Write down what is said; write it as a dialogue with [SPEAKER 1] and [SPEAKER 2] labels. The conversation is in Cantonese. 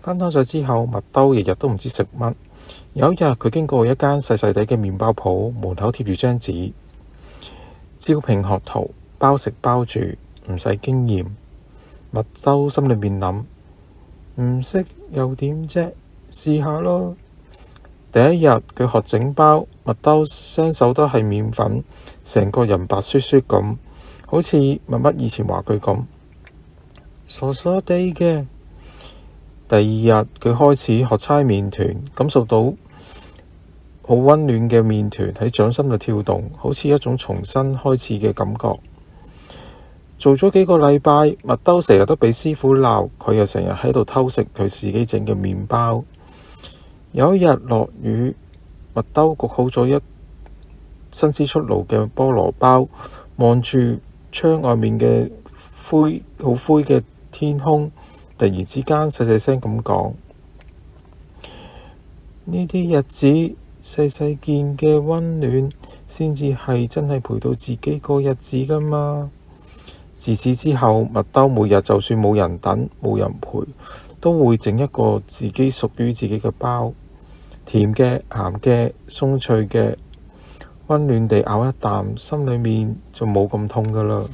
[SPEAKER 1] 返到咗之後，麥兜日日都唔知食乜。有一日，佢經過一間細細地嘅麵包鋪，門口貼住張紙，招聘學徒，包食包住，唔使經驗。麥兜心裏面諗：唔識又點啫？試下咯。第一日佢學整包，麥兜雙手都係麵粉，成個人白雪雪咁，好似乜乜以前話佢咁傻傻地嘅。第二日佢開始學搓麵團，感受到好溫暖嘅麵團喺掌心度跳動，好似一種重新開始嘅感覺。做咗幾個禮拜，麥兜成日都俾師傅鬧，佢又成日喺度偷食佢自己整嘅麵包。有一日落雨，麥兜焗好咗一新鮮出爐嘅菠蘿包，望住窗外面嘅好灰嘅天空，突然之間細細聲咁講：呢啲日子細細件嘅溫暖，先至係真係陪到自己過日子㗎嘛。自此之後，麥兜每日就算冇人等冇人陪，都會整一個自己屬於自己嘅包，甜嘅、鹹嘅、鬆脆嘅，溫暖地咬一啖，心裏面就冇咁痛㗎喇。